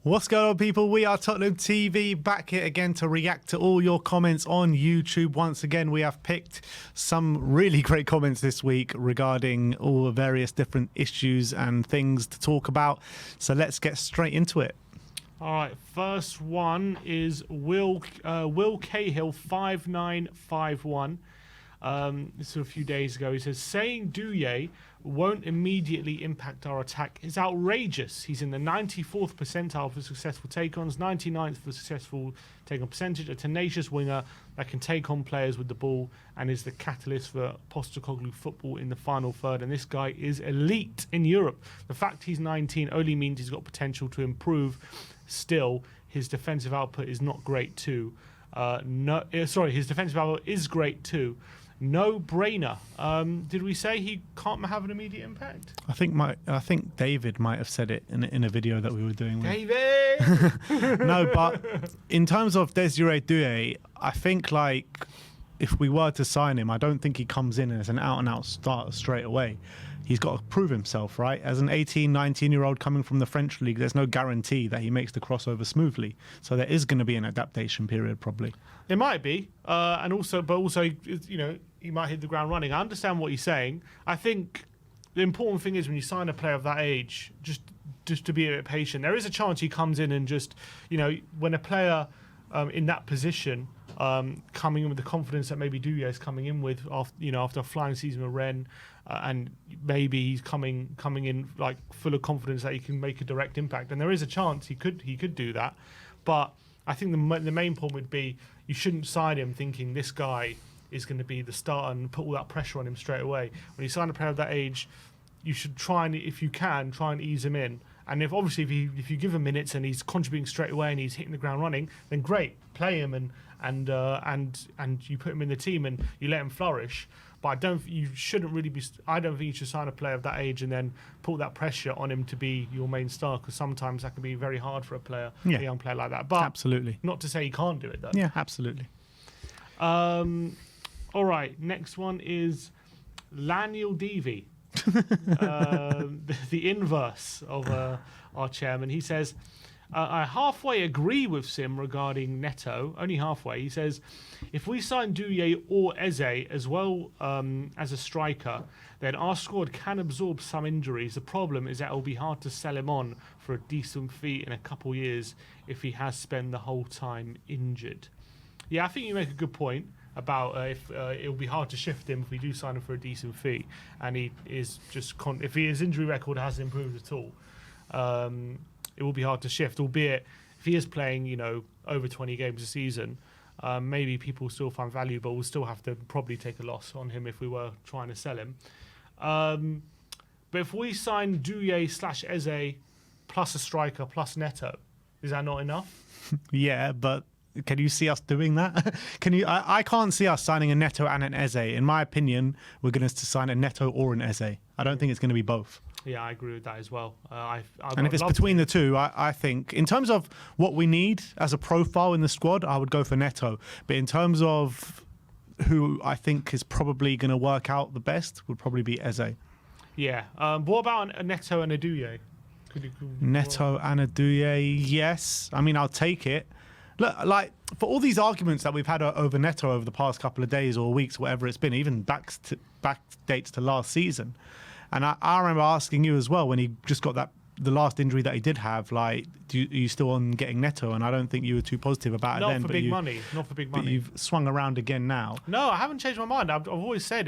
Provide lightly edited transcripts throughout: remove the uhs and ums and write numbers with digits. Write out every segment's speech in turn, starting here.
What's going on, people? We are Tottenham TV, back here again to react to all your comments on YouTube. Once again, we have picked some really great comments this week regarding all the various different issues and things to talk about. So let's get straight into it. All right, first one is Will Cahill 5951. This is a few days ago. He says, saying Doue won't immediately impact our attack is outrageous. He's in the 94th percentile for successful take-ons, 99th for successful take-on percentage, a tenacious winger that can take on players with the ball and is the catalyst for Postecoglou football in the final third. And this guy is elite in Europe. The fact he's 19 only means he's got potential to improve. Still, his defensive output is not great too. His defensive output is great too. No brainer. Did we say he can't have an immediate impact? I think David might have said it in a video that we were doing. David! No, but in terms of Desiree Doue, I think if we were to sign him, I don't think he comes in as an out-and-out starter straight away. He's got to prove himself, right? As an 18, 19-year-old coming from the French league, there's no guarantee that he makes the crossover smoothly. So there is going to be an adaptation period, probably. It might be, but also, you know, he might hit the ground running. I understand what he's saying. I think the important thing is when you sign a player of that age, just to be a bit patient. There is a chance he comes in and just, you know, when a player in that position coming in with the confidence that maybe Doue is coming in with after a flying season with Rennes, and maybe he's coming in like full of confidence that he can make a direct impact, and there is a chance he could do that. But I think the main point would be you shouldn't sign him thinking this guy is going to be the starter and put all that pressure on him straight away. When you sign a player of that age, you should try and, if you can, try and ease him in. And if you give him minutes and he's contributing straight away and he's hitting the ground running, then great, play him and you put him in the team and you let him flourish. But I don't think you should sign a player of that age and then put that pressure on him to be your main star, because sometimes that can be very hard for a young player like that. But absolutely, not to say he can't do it though. Yeah, absolutely. All right, next one is Laniel Devi. The inverse of our chairman. He says, I halfway agree with Sim regarding Neto, only halfway. He says, if we sign Doue or Eze as well as a striker, then our squad can absorb some injuries. The problem is that it will be hard to sell him on for a decent fee in a couple years if he has spent the whole time injured. Yeah, I think you make a good point about if it will be hard to shift him if we do sign him for a decent fee, and he is just if his injury record hasn't improved at all, it will be hard to shift. Albeit if he is playing, you know, over 20 games a season, maybe people still find value, but we'll still have to probably take a loss on him if we were trying to sell him. But if we sign Doue/Eze plus a striker plus Neto, is that not enough? Yeah, but can you see us doing that? I can't see us signing a Neto and an Eze. In my opinion, we're going to sign a Neto or an Eze. I don't think it's going to be both. Yeah, I agree with that as well. And if it's between the two, I think in terms of what we need as a profile in the squad, I would go for Neto. But in terms of who I think is probably going to work out the best, would probably be Eze. Yeah. What about a Neto and a Doue? Neto and a Doue, yes. I mean, I'll take it. Look, like, for all these arguments that we've had over Neto over the past couple of days or weeks, whatever it's been, even back dates to last season. And I remember asking you as well when he just got the last injury that he did have, like, are you still on getting Neto? And I don't think you were too positive about it then. Not for big money. But you've swung around again now. No, I haven't changed my mind. I've always said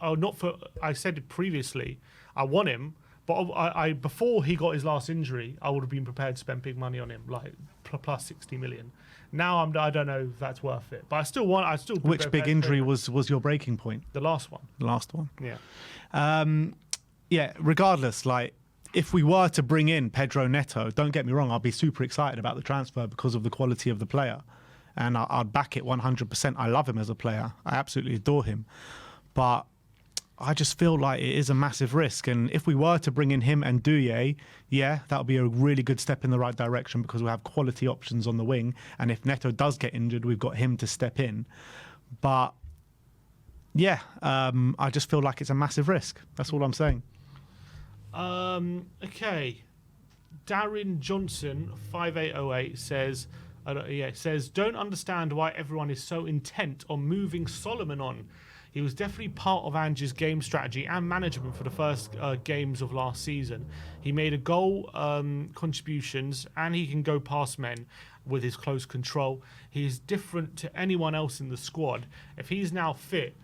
I said it previously. I want him. But I before he got his last injury, I would have been prepared to spend big money on him, like plus 60 million. Now I don't know if that's worth it. But I still. Which big injury was your breaking point? The last one. The last one. Yeah. Yeah. Regardless, like, if we were to bring in Pedro Neto, don't get me wrong, I'll be super excited about the transfer because of the quality of the player, and I'd back it 100%. I love him as a player. I absolutely adore him, but I just feel like it is a massive risk. And if we were to bring in him and Doue, yeah, that would be a really good step in the right direction because we have quality options on the wing. And if Neto does get injured, we've got him to step in. But yeah, I just feel like it's a massive risk. That's all I'm saying. Okay. Darren Johnson 5808 says, don't understand why everyone is so intent on moving Solomon on. He was definitely part of Ange's game strategy and management for the first games of last season. He made a goal contributions, and he can go past men with his close control. He is different to anyone else in the squad. If he's now fit,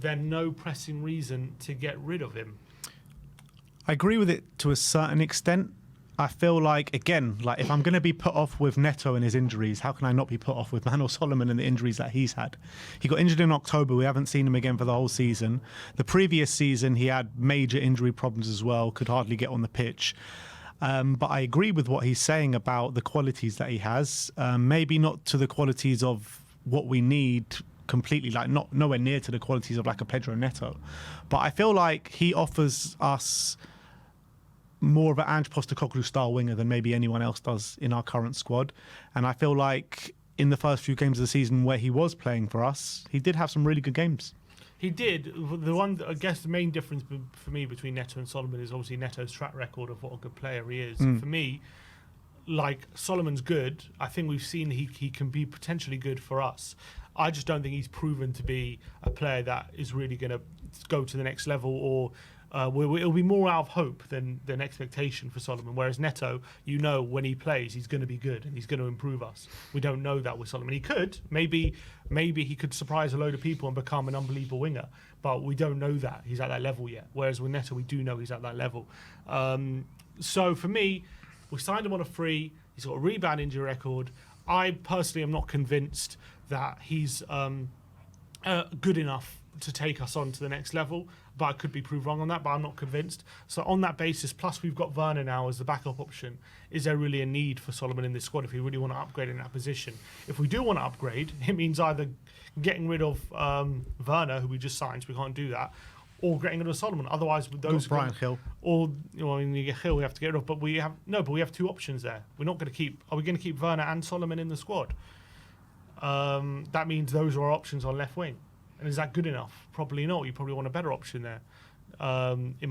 then no pressing reason to get rid of him. I agree with it to a certain extent. I feel like, again, like if I'm going to be put off with Neto and his injuries, how can I not be put off with Manuel Solomon and the injuries that he's had? He got injured in October. We haven't seen him again for the whole season. The previous season, he had major injury problems as well, could hardly get on the pitch. But I agree with what he's saying about the qualities that he has. Maybe not to the qualities of what we need completely, like nowhere near to the qualities of like a Pedro Neto. But I feel like he offers us more of an Ange Postecoglou style winger than maybe anyone else does in our current squad. And I feel like in the first few games of the season where he was playing for us, he did have some really good games. He did. The one, I guess, the main difference for me between Neto and Solomon is obviously Neto's track record of what a good player he is. For me, like, Solomon's good. I think we've seen he can be potentially good for us. I just don't think he's proven to be a player that is really going to go to the next level, or it'll be more out of hope than expectation for Solomon. Whereas Neto, you know, when he plays, he's going to be good and he's going to improve us. We don't know that with Solomon. He could. Maybe he could surprise a load of people and become an unbelievable winger. But we don't know that he's at that level yet. Whereas with Neto, we do know he's at that level. So for me, we signed him on a free. He's got a rebound injury record. I personally am not convinced that he's good enough to take us on to the next level, but I could be proved wrong on that, but I'm not convinced. So on that basis, plus we've got Werner now as the backup option, is there really a need for Solomon in this squad if we really want to upgrade in that position? If we do want to upgrade, it means either getting rid of Werner, who we just signed, so we can't do that, or getting rid of Solomon. Otherwise, with those Brian Hill, or when you get Hill, we have to get rid of. But we have two options there. We're not going to keep. Are we going to keep Werner and Solomon in the squad? That means those are our options on left wing. And is that good enough? Probably not. You probably want a better option there.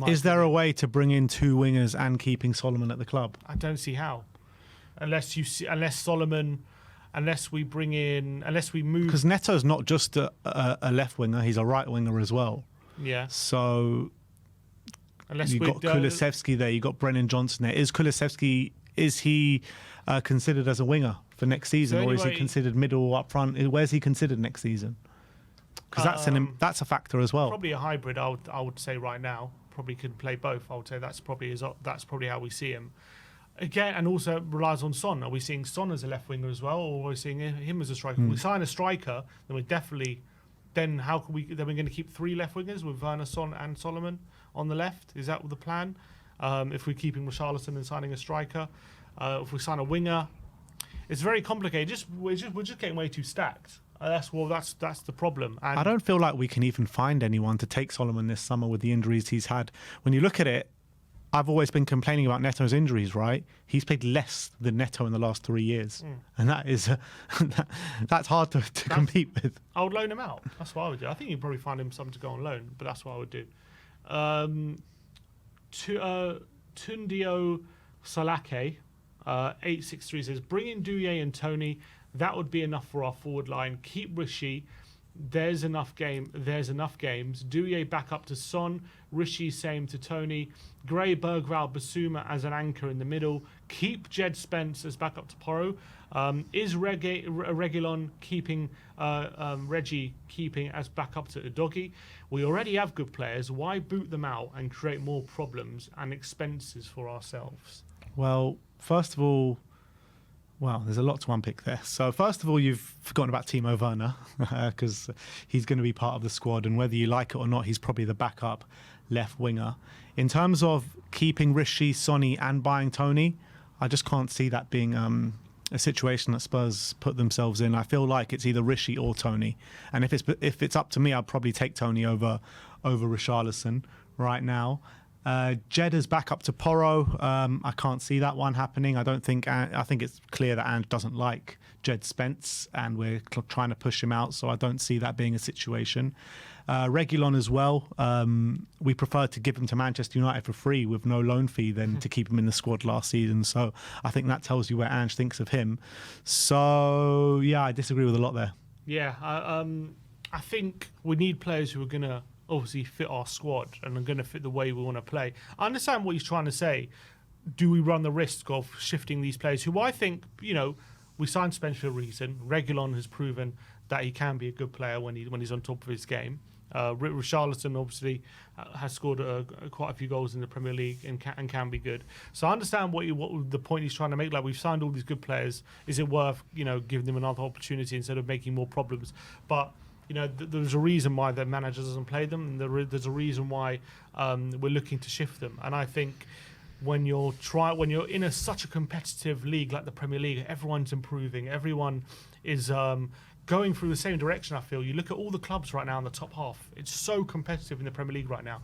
Is there a way to bring in two wingers and keeping Solomon at the club? I don't see how, unless we move. Because Neto's not just a left winger; he's a right winger as well. Yeah. So you've got Kulusevski there. You've got Brennan Johnson there. Is Kulusevski considered as a winger for next season, or is he considered middle up front? Where's he considered next season? Because that's a factor as well. Probably a hybrid. I would say right now probably can play both. I would say that's probably how we see him. Again, and also relies on Son. Are we seeing Son as a left winger as well, or are we seeing him as a striker? If we sign a striker, then we're definitely. Then how can we? Then we're going to keep three left wingers with Werner, Son, and Solomon on the left. Is that the plan? If we're keeping Richarlison and signing a striker, if we sign a winger, it's very complicated. We're just getting way too stacked. That's the problem. And I don't feel like we can even find anyone to take Solomon this summer with the injuries he's had. When you look at it, I've always been complaining about Neto's injuries, right? He's played less than Neto in the last 3 years. And that is that's hard to compete with. I would loan him out. That's what I would do. I think you'd probably find him something to go on loan, but that's what I would do. Tundio Salake, 863 says, bring in Doue and Tony. That would be enough for our forward line. Keep Rishi. There's enough games. Doue back up to Son. Rishi same to Tony. Gray, Bergvall, Basuma as an anchor in the middle. Keep Jed Spence as back up to Porro. Is Reguilon keeping Reggie keeping as back up to Udogie? We already have good players. Why boot them out and create more problems and expenses for ourselves? Well, first of all, there's a lot to unpick there. So first of all, you've forgotten about Timo Werner because he's going to be part of the squad, and whether you like it or not, he's probably the backup left winger. In terms of keeping Rishi, Sonny and buying Tony, I just can't see that being a situation that Spurs put themselves in. I feel like it's either Rishi or Tony, and if it's up to me, I'd probably take Tony over Richarlison right now. Jedda's back up to Porro. I can't see that one happening. I think it's clear that Ange doesn't like Jed Spence, and we're trying to push him out. So I don't see that being a situation. Reguilon as well. We preferred to give him to Manchester United for free with no loan fee than to keep him in the squad last season. So I think that tells you where Ange thinks of him. So yeah, I disagree with a lot there. Yeah, I think we need players who are going to obviously fit our squad and are going to fit the way we want to play. I understand what he's trying to say. Do we run the risk of shifting these players who I think, we signed Spence for a reason. Reguilon has proven that he can be a good player when he's on top of his game. Richarlison obviously has scored quite a few goals in the Premier League and can be good. So I understand what the point he's trying to make. Like, we've signed all these good players. Is it worth giving them another opportunity instead of making more problems? But there's a reason why the manager doesn't play them, and there's a reason why we're looking to shift them. And I think when you're in such a competitive league like the Premier League, everyone's improving. Everyone is going through the same direction. I feel you look at all the clubs right now in the top half. It's so competitive in the Premier League right now.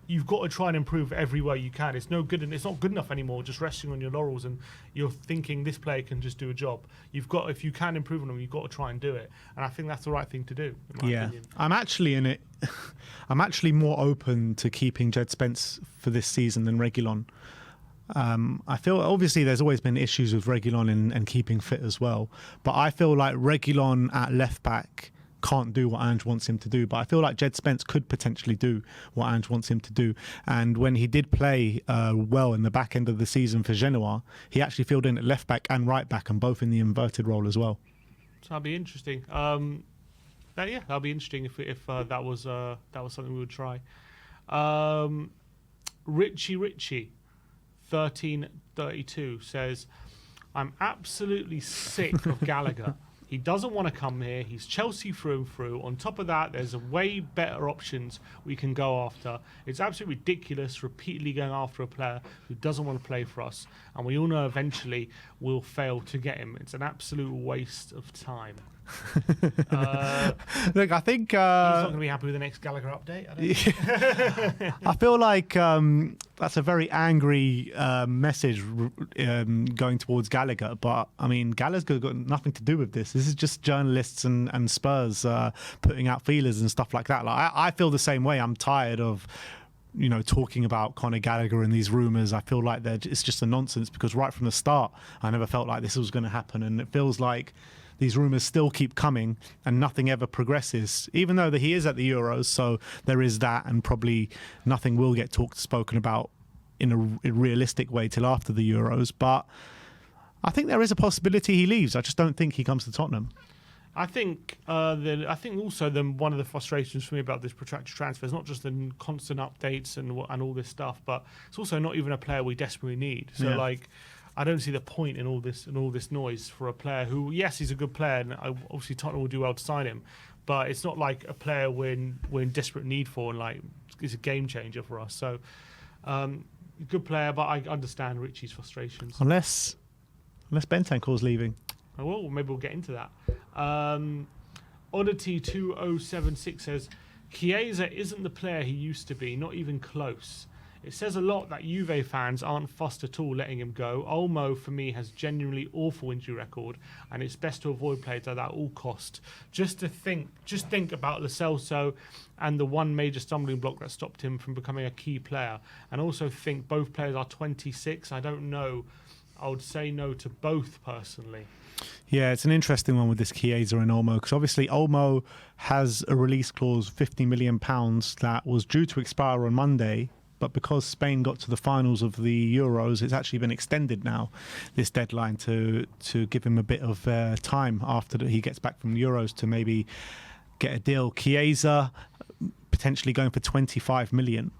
You've got to try and improve everywhere you can. It's no good, and it's not good enough anymore just resting on your laurels and you're thinking this player can just do a job. If you can improve on them, you've got to try and do it. And I think that's the right thing to do, in my opinion. I'm actually in it. I'm actually more open to keeping Jed Spence for this season than Reguilon. I feel obviously there's always been issues with Reguilon and keeping fit as well, but I feel like Reguilon at left back can't do what Ange wants him to do, but I feel like Jed Spence could potentially do what Ange wants him to do. And when he did play well in the back end of the season for Genoa, he actually filled in at left back and right back, and both in the inverted role as well. So that'd be interesting. That'd be interesting if that was something we would try. Richie 1332 says, I'm absolutely sick of Gallagher. He doesn't want to come here. He's Chelsea through and through. On top of that, there's way better options we can go after. It's absolutely ridiculous repeatedly going after a player who doesn't want to play for us. And we all know eventually we'll fail to get him. It's an absolute waste of time. Look, I think he's not going to be happy with the next Gallagher update. I feel like that's a very angry message going towards Gallagher, but I mean, Gallagher got nothing to do with this. This is just journalists and Spurs putting out feelers and stuff like that. Like, I feel the same way. I'm tired of talking about Conor Gallagher and these rumours. I feel like it's just a nonsense, because right from the start I never felt like this was going to happen, and it feels like these rumours still keep coming and nothing ever progresses, even though he is at the Euros, so there is that, and probably nothing will get spoken about in a realistic way till after the Euros. But I think there is a possibility he leaves. I just don't think he comes to Tottenham. I think also one of the frustrations for me about this protracted transfer is not just the constant updates and all this stuff, but it's also not even a player we desperately need. So I don't see the point in all this noise for a player who, yes, he's a good player, and obviously Tottenham will do well to sign him, but it's not like a player we're in desperate need for, and like it's a game changer for us. So good player, but I understand Richie's frustrations. Unless Bentancur's leaving. Oh, well, maybe we'll get into that. Oddity 2076 says, Chiesa isn't the player he used to be, not even close. It says a lot that Juve fans aren't fussed at all letting him go. Olmo, for me, has genuinely awful injury record, and it's best to avoid players like that at all cost. Just think about Lo Celso and the one major stumbling block that stopped him from becoming a key player. And also think both players are 26. I don't know. I would say no to both personally. Yeah, it's an interesting one with this Chiesa and Olmo, because obviously Olmo has a release clause, £50 million, that was due to expire on Monday. But because Spain got to the finals of the Euros, it's actually been extended now, this deadline, to give him a bit of time after he gets back from the Euros to maybe get a deal. Chiesa potentially going for 25 million.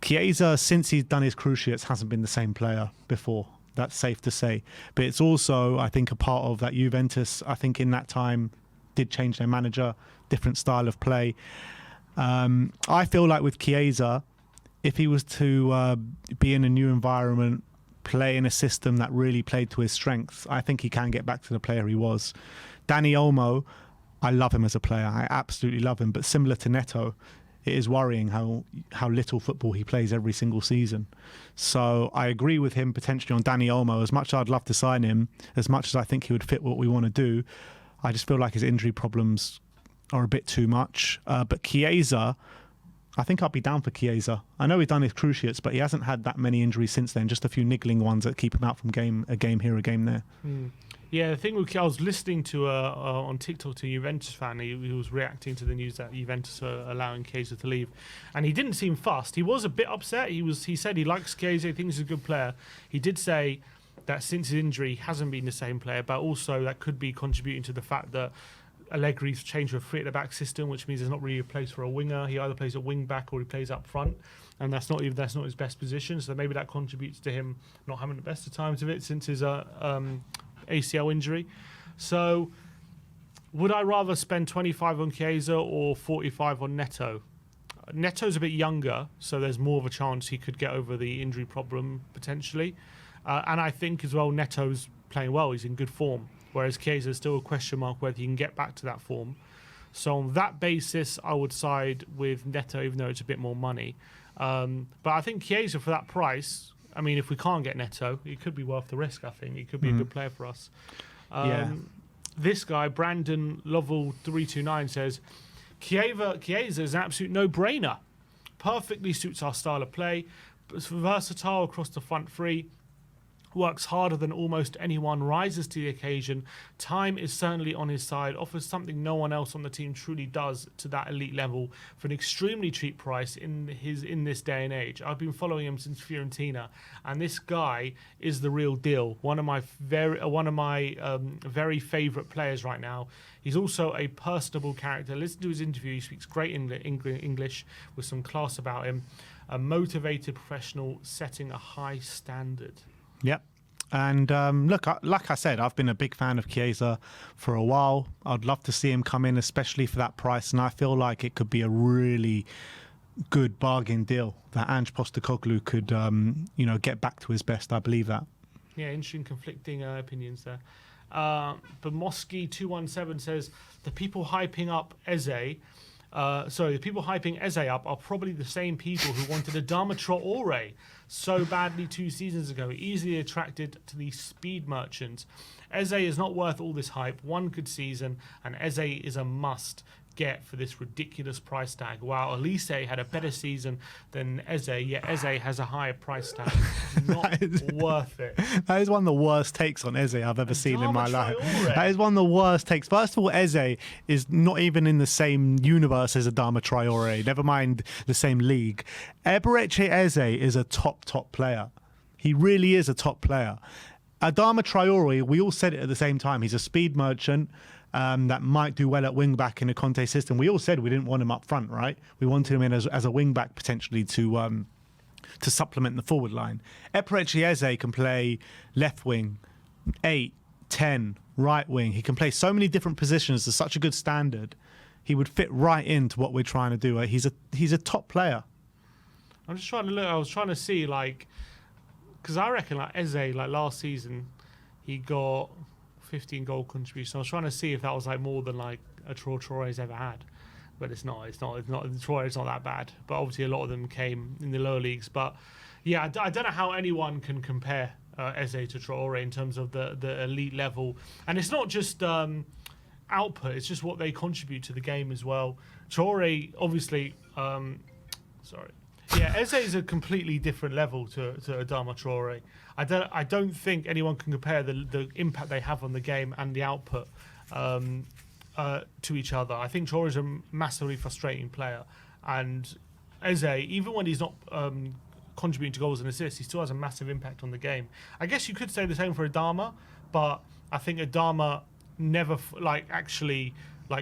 Chiesa, since he's done his cruciates, hasn't been the same player before. That's safe to say. But it's also, I think, a part of that Juventus, I think in that time, did change their manager, different style of play. I feel like with Chiesa, if he was to be in a new environment, play in a system that really played to his strengths, I think he can get back to the player he was. Dani Olmo, I love him as a player. I absolutely love him. But similar to Neto, it is worrying how little football he plays every single season. So I agree with him potentially on Dani Olmo. As much as I'd love to sign him, as much as I think he would fit what we want to do, I just feel like his injury problems are a bit too much. But Chiesa, I think I'd be down for Chiesa. I know he's done his cruciates, but he hasn't had that many injuries since then, just a few niggling ones that keep him out from a game here, a game there. Yeah, the thing with I was listening to on TikTok to a Juventus fan. He was reacting to the news that Juventus are allowing Chiesa to leave, and he didn't seem fussed. He was a bit upset. He said he likes Chiesa, he thinks he's a good player. He did say that since his injury, he hasn't been the same player, but also that could be contributing to the fact that Allegri's changed to a three-at-the-back system, which means there's not really a place for a winger. He either plays a wing-back or he plays up front, and that's not his best position. So maybe that contributes to him not having the best of times of it since his ACL injury. So would I rather spend 25 on Chiesa or 45 on Neto? Neto's a bit younger, so there's more of a chance he could get over the injury problem potentially. And I think as well Neto's playing well. He's in good form. Whereas Chiesa is still a question mark whether he can get back to that form. So on that basis, I would side with Neto, even though it's a bit more money. But I think Chiesa, for that price, I mean, if we can't get Neto, it could be worth the risk, I think. He could be a good player for us. This guy, Brandon Lovell 329, says, Chiesa is an absolute no-brainer. Perfectly suits our style of play. It's versatile across the front three. Works harder than almost anyone, rises to the occasion. Time is certainly on his side, offers something no one else on the team truly does to that elite level for an extremely cheap price in this day and age. I've been following him since Fiorentina, and this guy is the real deal. One of my very favourite players right now. He's also a personable character. Listen to his interview. He speaks great English with some class about him. A motivated professional setting a high standard. Yep. And look, like I said, I've been a big fan of Chiesa for a while. I'd love to see him come in, especially for that price. And I feel like it could be a really good bargain deal that Ange Postecoglou could, get back to his best. I believe that. Yeah, interesting conflicting opinions there. But Mosky217 says, the people hyping up Eze... the people hyping Eze up are probably the same people who wanted Adama Traore so badly 2 seasons ago, easily attracted to the speed merchants. Eze is not worth all this hype, one good season, and Eze is a must get for this ridiculous price tag. Wow, Elise had a better season than Eze, yet Eze has a higher price tag. Not worth it. That is one of the worst takes on Eze I've ever seen in my life. That is one of the worst takes. First of all, Eze is not even in the same universe as Adama Traore, never mind the same league. Eberechi Eze is a top player. He really is a top player. Adama Traore, we all said it at the same time, he's a speed merchant. That might do well at wing-back in a Conte system. We all said we didn't want him up front, right? We wanted him in as a wing-back potentially to supplement the forward line. Eberechi Eze can play left wing, 8, 10, right wing. He can play so many different positions to such a good standard. He would fit right into what we're trying to do. He's a top player. I'm just trying to look. I was trying to see, because I reckon Eze, last season, he got 15 goal contribution. I was trying to see if that was more than a Traore's ever had, but it's not. Traore's not that bad, but obviously a lot of them came in the lower leagues. But yeah, I don't know how anyone can compare Eze to Traore in terms of the elite level, and it's not just output; it's just what they contribute to the game as well. Traore, obviously, Eze is a completely different level to Adama Traore. I don't think anyone can compare the impact they have on the game and the output to each other. I think Traore is a massively frustrating player, and Eze, even when he's not contributing to goals and assists, he still has a massive impact on the game. I guess you could say the same for Adama, but I think Adama never actually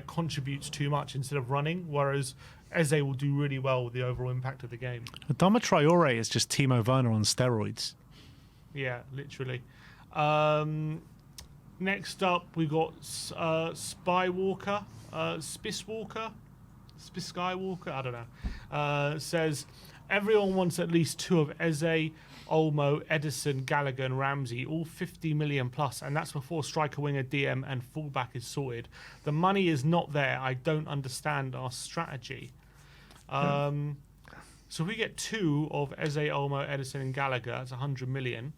contributes too much instead of running, whereas Eze will do really well with the overall impact of the game. Adama Traore is just Timo Werner on steroids. Yeah, literally. Next up, we got Spywalker, Skywalker, I don't know. Says, everyone wants at least 2 of Eze, Olmo, Edison, Gallagher and Ramsey, all 50 million plus, and that's before striker, winger, DM and fullback is sorted. The money is not there. I don't understand our strategy. So we get 2 of Eze, Olmo, Edison, and Gallagher. That's 100 million.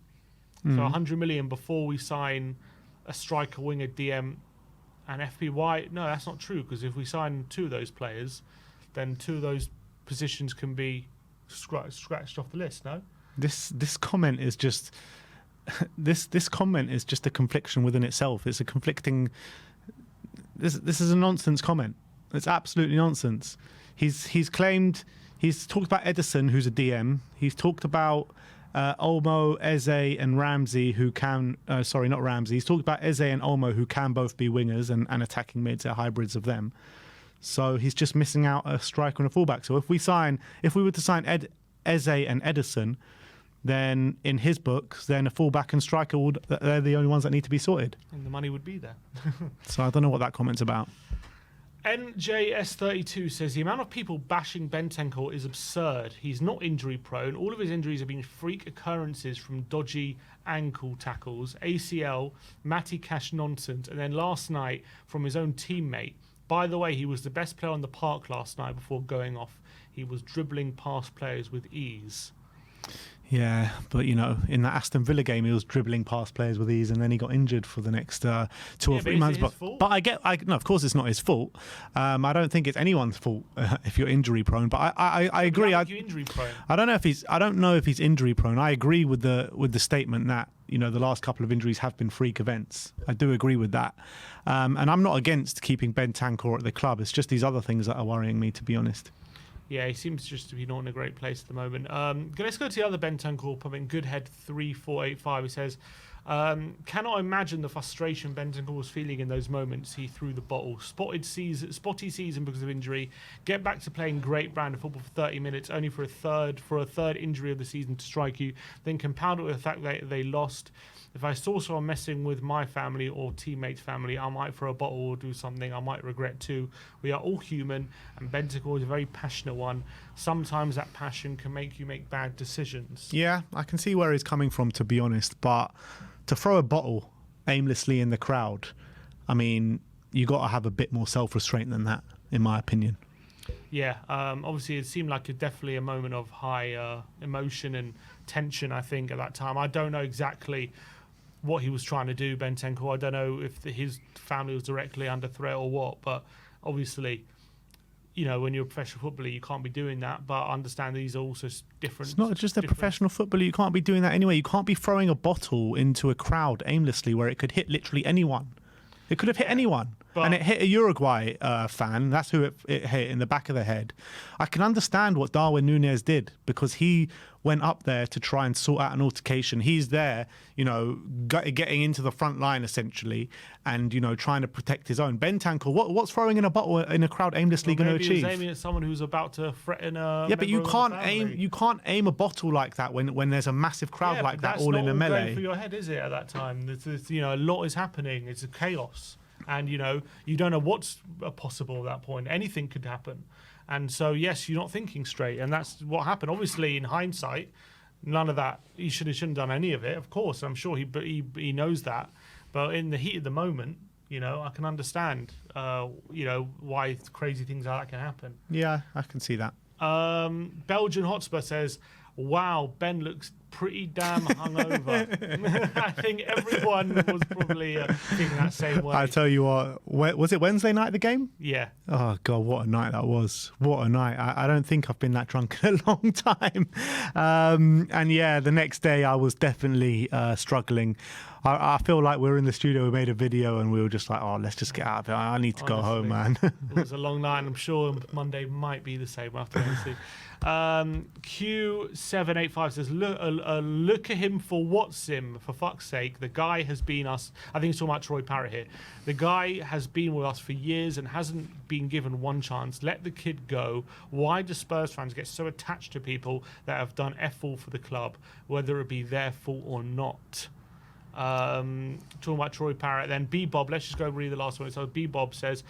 So 100 million before we sign a striker, winger, DM, and FPY. No, that's not true, because if we sign 2 of those players, then 2 of those positions can be scratched off the list. No. This comment is just this comment is just a confliction within itself. It's a conflicting. This is a nonsense comment. It's absolutely nonsense. He's talked about Edison, who's a DM. He's talked about Olmo, Eze, and Ramsey, who can. Sorry, not Ramsey. He's talked about Eze and Olmo, who can both be wingers and attacking mids. They're hybrids of them. So he's just missing out a striker and a fullback. So if we were to sign Eze and Edison, then in his books, then a fullback and striker they're the only ones that need to be sorted. And the money would be there. So I don't know what that comment's about. NJS32 says the amount of people bashing Bentancur is absurd. He's not injury prone. All of his injuries have been freak occurrences from dodgy ankle tackles, ACL, Matty Cash nonsense, and then last night from his own teammate. By the way, he was the best player on the park last night before going off. He was dribbling past players with ease. Yeah, but in that Aston Villa game, he was dribbling past players with ease, and then he got injured for the next 2 or 3 months. But no, of course it's not his fault. I don't think it's anyone's fault if you're injury prone. But I agree. Injury prone. I don't know if he's injury prone. I agree with the statement that the last couple of injuries have been freak events. I do agree with that, and I'm not against keeping Bentancur at the club. It's just these other things that are worrying me, to be honest. Yeah, he seems just to be not in a great place at the moment. Let's go to the other Bentancur comment. Goodhead 3485. He says, cannot imagine the frustration Bentancur was feeling in those moments. He threw the bottle. Spotty season because of injury. Get back to playing great brand of football for 30 minutes, only for a third injury of the season to strike you. Then compound it with the fact that they lost. If I saw someone messing with my family or teammates' family, I might throw a bottle or do something I might regret too. We are all human, and Bentancur is a very passionate one. Sometimes that passion can make you make bad decisions. Yeah, I can see where he's coming from, to be honest. But to throw a bottle aimlessly in the crowd, I mean, you got to have a bit more self-restraint than that, in my opinion. Yeah, obviously it seemed like definitely a moment of high emotion and tension, I think, at that time. I don't know exactly what he was trying to do, Bentancur. I don't know if his family was directly under threat or what, but obviously, when you're a professional footballer, you can't be doing that. But I understand these are also different. It's not just a professional footballer. You can't be doing that anyway. You can't be throwing a bottle into a crowd aimlessly where it could hit literally anyone. It could have hit anyone. And it hit a Uruguay fan. That's who it hit in the back of the head. I can understand what Darwin Núñez did, because he went up there to try and sort out an altercation. He's there, getting into the front line essentially, and trying to protect his own. Bentancur, what's throwing in a bottle in a crowd aimlessly going to achieve? He was aiming at someone who's about to threaten a. Yeah, but you can't aim. You can't aim a bottle like that when there's a massive crowd like that all in a melee. That's not going for your head, is it? At that time, a lot is happening. It's a chaos. And, you don't know what's possible at that point. Anything could happen. And so, yes, you're not thinking straight. And that's what happened. Obviously, in hindsight, none of that, he shouldn't have done any of it, of course. I'm sure he knows that. But in the heat of the moment, I can understand, why crazy things like that can happen. Yeah, I can see that. Belgian Hotspur says, wow, Ben looks pretty damn hungover. I think everyone was probably thinking that same way. I tell you what, was it Wednesday night, the game? Yeah. Oh, God, what a night that was. What a night. I don't think I've been that drunk in a long time. And yeah, the next day I was definitely struggling. I feel like we were in the studio, we made a video, and we were just like, oh, let's just get out of it. I need to go home, man. It was a long night, and I'm sure Monday might be the same after Wednesday. Q785 says, look at him for what's him, for fuck's sake. The guy has been us. I think it's talking about Troy Parrott here. The guy has been with us for years and hasn't been given one chance. Let the kid go. Why do Spurs fans get so attached to people that have done F all for the club, whether it be their fault or not? Talking about Troy Parrott, then B-Bob, let's just go read the last one. So B-Bob says,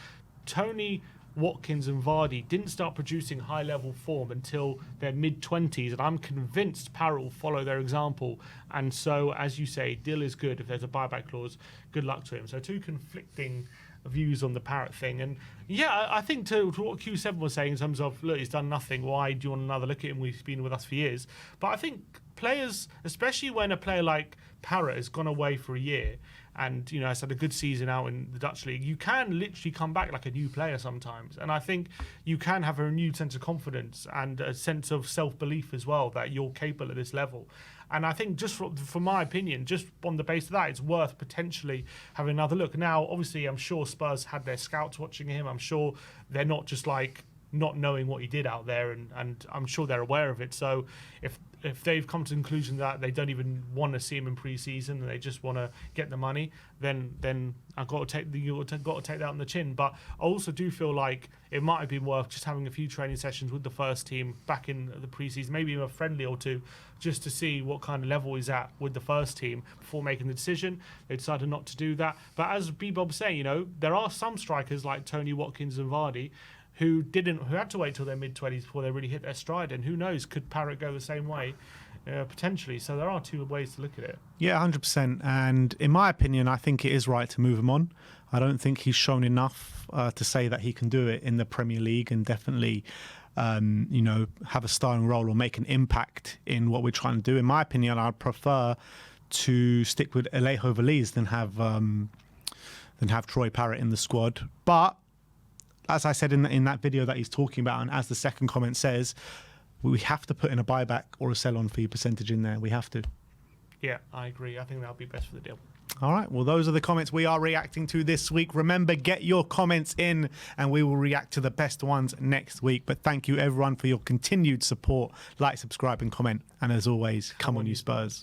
Tony Watkins and Vardy didn't start producing high-level form until their mid-20s, and I'm convinced Parrott will follow their example. And so, as you say, deal is good. If there's a buyback clause, good luck to him. So two conflicting views on the Parrott thing. And yeah, I think to what Q7 was saying in terms of, look, he's done nothing, why do you want another look at him? He's been with us for years. But I think players, especially when a player like Parrott has gone away for a year and, you know, has had a good season out in the Dutch league, you can literally come back like a new player sometimes. And I think you can have a renewed sense of confidence and a sense of self-belief as well that you're capable at this level. And I think just for my opinion, just on the base of that, it's worth potentially having another look. Now, obviously, I'm sure Spurs had their scouts watching him. I'm sure they're not just like not knowing what he did out there, and I'm sure they're aware of it. So if they've come to the conclusion that they don't even want to see him in pre-season and they just want to get the money, then I've got to take that on the chin. But I also do feel like it might have been worth just having a few training sessions with the first team back in the pre-season, maybe even a friendly or two, just to see what kind of level he's at with the first team before making the decision. They decided not to do that. But as B-Bob's saying, you know, there are some strikers like Tony, Watkins and Vardy who had to wait till their mid-20s before they really hit their stride. And who knows, could Parrott go the same way? Potentially. So there are two ways to look at it. Yeah, 100%. And in my opinion, I think it is right to move him on. I don't think he's shown enough to say that he can do it in the Premier League and definitely, you know, have a starring role or make an impact in what we're trying to do. In my opinion, I'd prefer to stick with Alejo Veliz than have Troy Parrott in the squad. But as I said in that video that he's talking about, and as the second comment says, we have to put in a buyback or a sell-on fee percentage in there. We have to. Yeah, I agree. I think that'll be best for the deal. All right. Well, those are the comments we are reacting to this week. Remember, get your comments in and we will react to the best ones next week. But thank you, everyone, for your continued support. Like, subscribe and comment. And as always, come on, you Spurs.